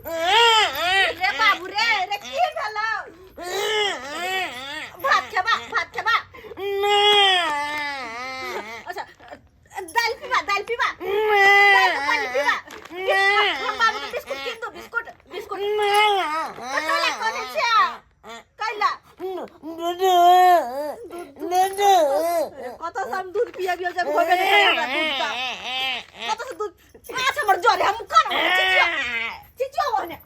रे बाबू रे की भेलो भात खेबा अच्छा दाल पीबा दाल पानी पीबा हम बाबू को बिस्कुट किन दो बिस्कुट कतला कोने छे कैला कत सम दूध पिया बियो जब होबे नहीं हमरा दूध का कत से दूध अच्छा मर जोरे हम कौन चिचिया होने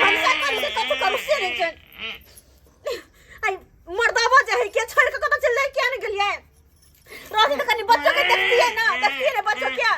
हम से करू से नहीं चल आई मर्दा बजे है के छोड़ के कत चल ले क्या नहीं गलिए रोज तो कनी बच्चों के देखती है ना बच्चों क्या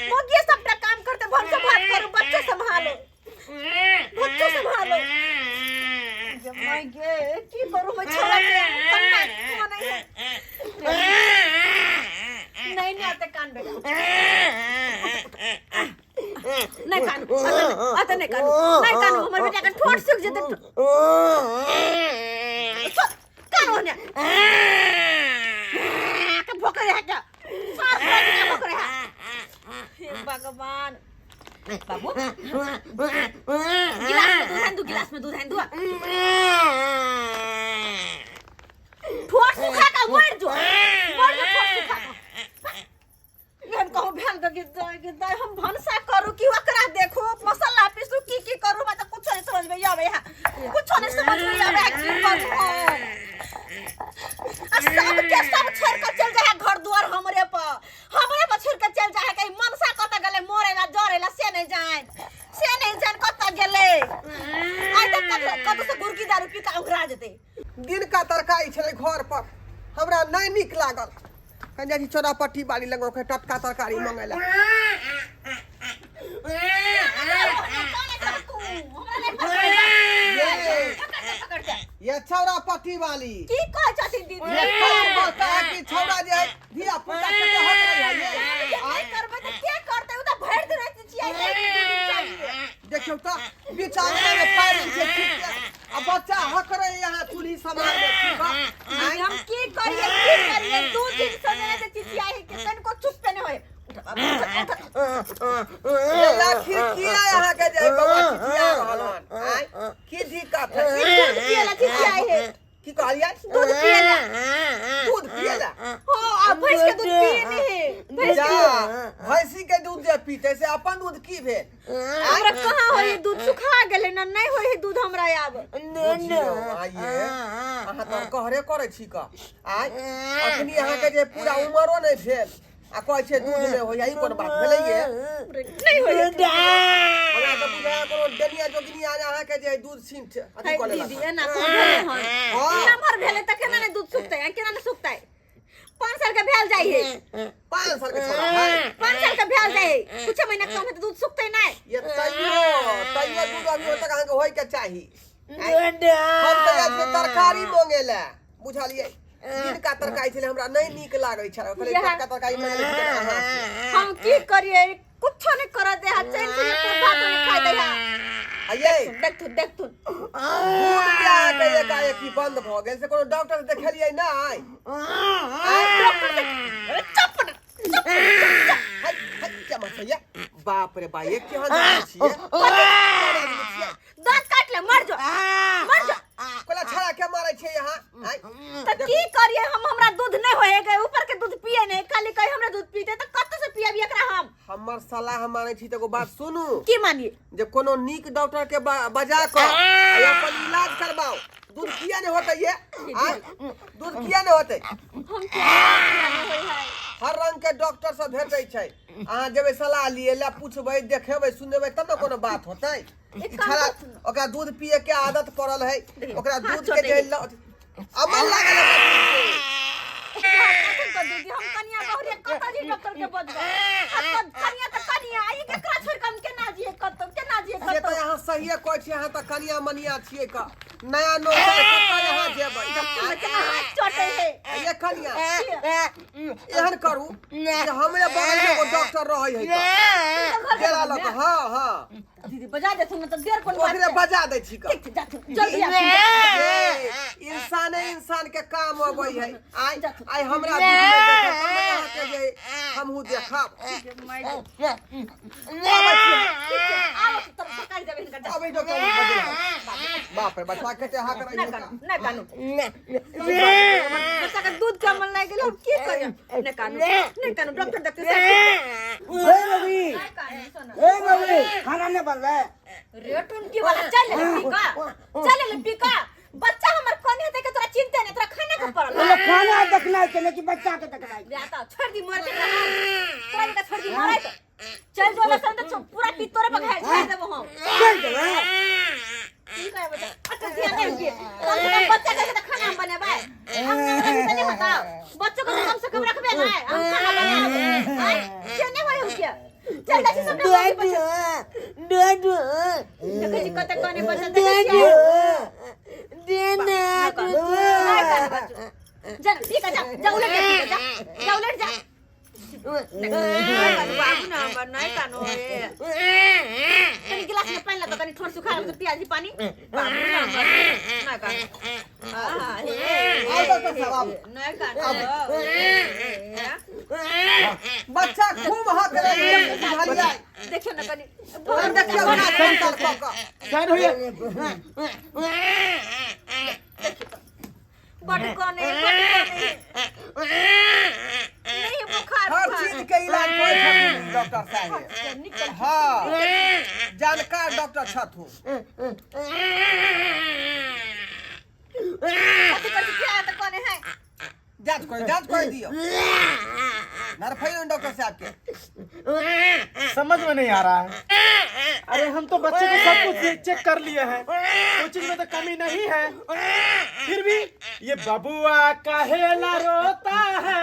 वो ये सब काम करते भन से बात करो बच्चे संभालो मैं गे की करूं मैं छोड़ा के कन्ना नहीं आते कान बेटा नहीं कान आता नहीं कान हमर बेटा का ठोट सूख जते कान होने के भोकर है क्या साफ का भोकर है हे भगवान बाबू गिलास में दूध है दो ठोट सूखा का मर जो ठोट सूखा हम कहूं भैन के गिद्दा हम भनसा करू कि ओकरा देखो मसाला पीसू की करू मैं तो कुछ नहीं समझ में आवे है कुछ नहीं समझ में आवे है की करू सब के सब छोड़ के चल जाए घर द्वार हमरे पर छोड़ के चल जाए कहीं मनसा कत गेले मोरेला जरेला से नहीं जान कत गेले आई तक कत से गुरकी दारू पी का उघरा जते दिन का तरकारी छले घर पर हमरा नहीं निक लागल कन्या जी चौरापट्टी वाली लगो के टटका तरकारी मंगेला ये चौरापट्टी वाली की कह चाची दीदी ये बता कि छौरा जे धिया पुता के हक रही है ये आई करबे तो क्या करते उ तो भर दिन रहती छियै देखियो तो बिचारा में पैर से ठीक है अब बच्चा हक रहे यहाँ चूल्ही समाज में ठीक है हम की करिए दो दिन सने से चिचिया है कि तन को चुप पे नहीं होए ये लाखिर किया यहाँ के जाए बाबा चिचिया रहलन आय की दिक्कत है दूध पियला चिचिया है की कहलिया दूध पियला हो अब भैंस के दूध पिए नहीं भैंसी के दूध जे पीते से अपन दूध की भेल हमरा कहां होई दूध सुखा गेले न नहीं होई दूध हमरा आब आइए अहाँ तो कहरे करे छी का आय अखनी अहाँ के जे पूरा उमरो नहीं भेल आ कहै छै दूध में होई आई कोन बात भेलै ये नहीं होई हमरा तो बुझा कोनो डनिया जोगिनी अहाँ के जे दूध सींठ अथी कोले दीदी ना कोन भेले हन नंबर भेले त केना ने दूध सुखतै केना ने सुखतै 5 साल के भेल जाई है 5 साल के छोरा है 5 साल के भेल जाई कुछ महीना कम है तो दूध सुखतै नहीं ये तैयो दूध अभी तक अहाँ के होय के चाही हम तो आज के तरकारी मांगेला बुझलिए दिन का तरकारी छले हमरा नहीं नीक लागै छै कहले का तरकारी मांगले हम की करिए कुछ नहीं कर दे है चैन से भात नहीं खाई दे है आइए देख तू दूध क्या के एकाएकी बंद भ गेल से कोनो डॉक्टर देखलियै नहीं डॉक्टर से चुप क्या मसैया बाप रे भाई एक केहन जाय छियै दांत काट ले मर जा कोला छड़ा के मारै छै यहाँ त की करिए हमरा दूध नहीं होए गए ऊपर के दूध पिए नहीं खाली कहि हमरा दूध पीते त कत से पियब एकरा हम हमर सलाह मानै छी त एगो बात सुनू की मानिए जे कोनो नीक डॉक्टर के बजा क अपन इलाज करबाओ दूध किया नहीं होतै ये दूध किया नहीं होतै हम क्या होय है हर रंग के डॉक्टर सब भेटै छै अहाँ जेबै सलाह लिए ला पूछबै देखेबै सुनबै तब न कोनो बात होतै ओकरा दूध पिए के आदत पड़ल है ओकरा दूध के जे अमल लागल दीदी हम कनिया बहुरे कत जी डॉक्टर के बजबै कनिया त कनिया आई केकरा छोड़ के हम केना जिए कत ये तो यहाँ सही है कहै छी अहाँ त कनिया मनिया छियै का नया नौकर कतऽ यहाँ जेबै डॉक्टर में केना हाथ चोटे है ये कनिया एहन करू जे हमरे बगल में एगो डॉक्टर रहै है गेला लग हां हां दीदी बजा दे तुम तो देर कोन बात ओकरे बजा दै छी का ठीक जा जल्दी आ इंसान के काम अबै है आई हमरा यहाँ के जे हमहू देखब आओ तब पकड़ देबे इनका जा अबै डॉक्टर बाप रे बच्चा के हा करे ना कानू बच्चा का दूध कमल नहीं गेल अब की करे ना कानू डॉक्टर देखते ए रवि खाना नहीं बन रहा है रेट उनकी वाला चल ले पीका बच्चा हमर कोने होते के तोरा चिंता नहीं तोरा खाना के पड़ल वो खाना देखना है कि बच्चा के देखना है जाता छोड़ दी मर के तोरा का छोड़ दी मराई तो चल जो लसन तो पूरा पितोरे पे घायल कर देबो हम चल दे ठीक है बेटा अच्छा ध्यान दे कम से कम बच्चा के खाना हम बनाबे हम नहीं बताओ बच्चों को कम से कम रखबे ना हम खाना बनाबे क्यों नहीं होय क्या चल दे सब देखै छी कते कोने बच्चा देना चल ठीक है जा उलट जा बाबू ना बनाई कानो तनी गिलास में पानी लगा तनी थोड़ा सुखा तो प्याजी पानी बाबू ना कानो ना कानो बच्चा खूब हाथ करे देखियो ना कनी देखियो ना सेंटर का जान होइए बड़ कोने नहीं बुखार हर चीज के इलाज कोई छथिन डॉक्टर साहब हां जानकार डॉक्टर छथुन क्या तो कोने है जांच कर दियो नरफइयो डॉक्टर साहब के समझ में नहीं आ रहा है। अरे हम तो बच्चे को सब कुछ चेक कर लिए हैं, कोई चीज में तो कमी नहीं है, फिर भी ये बबुआ काहेला रोता है,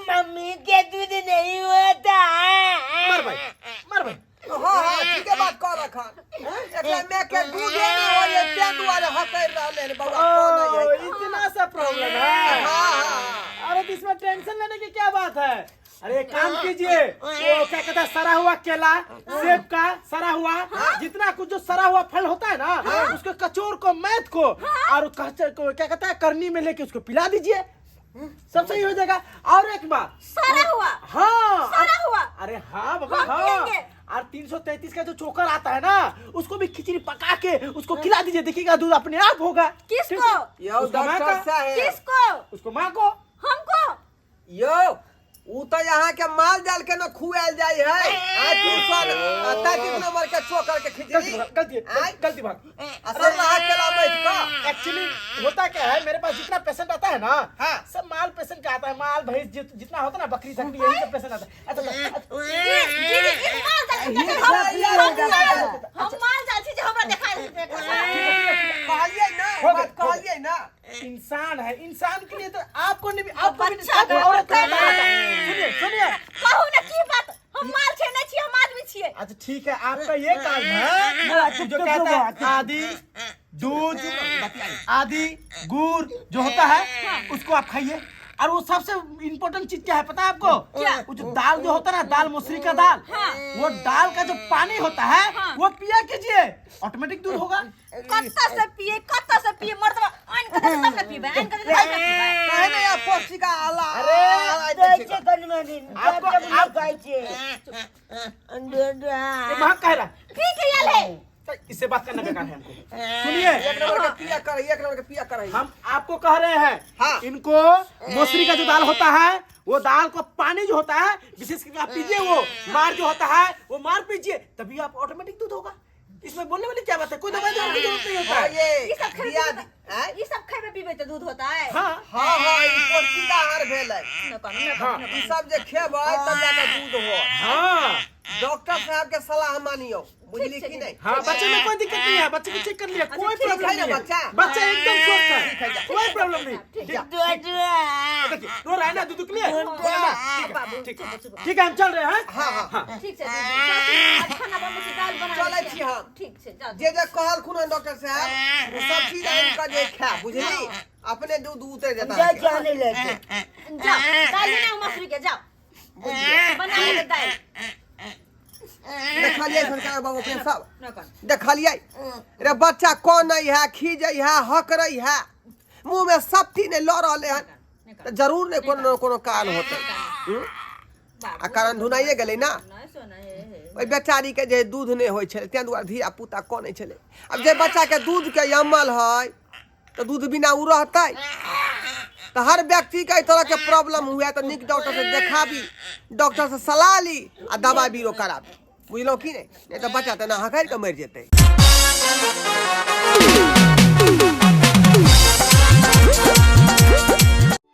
मम्मी के दूध नहीं होता मर भाई हां ठीक है बात कर रखा एकला में के दूध नहीं हो ये पेट वाले हकर रहले रे बाबा कौन है इतना सा प्रॉब्लम है। हां अरे इसमें टेंशन लेने की क्या बात है। अरे एक काम कीजिए, वो क्या कहता है सरा हुआ केला, सेब का सरा हुआ, जितना कुछ जो सरा हुआ फल होता है ना, उसको कचोर को मैथ को और क्या कहता है करनी में लेके उसको पिला दीजिए, सब सही हो जाएगा। और एक बात सारा हुआ हाँ सारा हुआ अरे हाँ बाबा हम हाँ पिएंगे। और 333 का जो चोकर आता है ना, उसको भी खिचड़ी पका के उसको खिला दीजिए, देखिएगा दूध अपने आप होगा। किसको यो उसका माँ डॉक्टर का? साहब किसको उसको माँ को हमको यो उ तो यहाँ के माल जाल के न खुआल जाय है आज 33 नंबर के चोकर के खिचड़ी गलती भाग असर रहा केला बैठ का एक्चुअली होता क्या है, मेरे पास जितना पेशेंट आता है ना, हाँ। सब माल पेशेंट का आता है, माल भैंस जितना होता है ना, बकरी सकरी यही सब पेशेंट आता है। हम माल जाल छी जे हमरा देखाई कहलिए ना इंसान है, इंसान के लिए तो आपको नहीं, आपको भी बच्चा नहीं, को औरत को बता सुनिए सुनिए। कहू ना की बात हम माल छे नहीं छी हम आदमी छिए अच्छा ठीक है, आपका ये काम है जो कहता है आदि दूध आदि गुड़ जो होता है उसको आप खाइए। और वो सबसे इम्पोर्टेंट चीज क्या है पता है आपको? क्या? वो जो दाल जो होता है ना, दाल मसूरी का दाल, वो दाल का जो पानी होता है वो पिया कीजिए, ऑटोमेटिक दूध होगा। कत्ता से पिए मर्दवा आन के तब न पीबे आन के पीबे कहे ना या पक्षी का आला दैचे कनिमा दिन आपको गाइचे ये महक कह रहा ठीक है याले इससे बात करना बेकार है हमको। सुनिए एक नंबर के पिया कर हम आपको कह रहे हैं, हाँ। इनको मसूरी का जो दाल होता है, वो दाल को पानी जो होता है विशेष करके आप पीजिए, वो मार जो होता है वो मार पीजिए, तभी आप ऑटोमेटिक दूध होगा। इसमें बोलने वाली क्या बात है, कोई दवाई देने की जरूरत नहीं होता है। ये सब खाइबे पीबे तो दूध होता है हाँ हाँ ई पौष्टिक आहार भेलै ई सब जे खेबै तब जाके दूध हो। हाँ डॉक्टर साहब के सलाह मानियो, बुझली कि नहीं? हाँ बच्चे में कोई दिक्कत नहीं है, बच्चे को चेक कर लिया, कोई ठीक प्रॉब्लम है ना नहीं है, बच्चा? बच्चा एकदम स्वस्थ है, कोई प्रॉब्लम नहीं। देखिए रो रहा है ना दूध के लिए, ठीक है हम चल रहे हैं। हाँ हाँ ठीक है खाना बनने से दाल बना चलै छी हम ठीक छै जा जे कहल खुना डॉक्टर साहब वो सब चीज इनका जे खा बुझली अपने दूध उतर जाता जा है जाने लगे जाओ दाल लेना मसूरी के जाओ बना ले दाल देखलिए सरकार बाबू अपने सब न कर देखलिए रे बच्चा कौन नहीं है खीजै है हक रही है मुंह में सप्ती ने लड़ रहले हैं तो जरूर ने कोनो न कोनो कारण होते आ कारण ढूंढाइए गेलै ना नहीं सोना हे ओइ बेचारी के जे दूध नहीं होय छले तें दुआरे धिया पुता कनै छले अब जे बच्चा के दूध के अमल है तो दूध बिना उ रहतै तो हर व्यक्ति के तरह के प्रॉब्लम हुआ तो निक डॉक्टर से देखाबी डॉक्टर से सलाह ली आ दवा बीरो कराबी बुझलो कि नहीं तो बच्चा तो ना हकैर के मर जेतै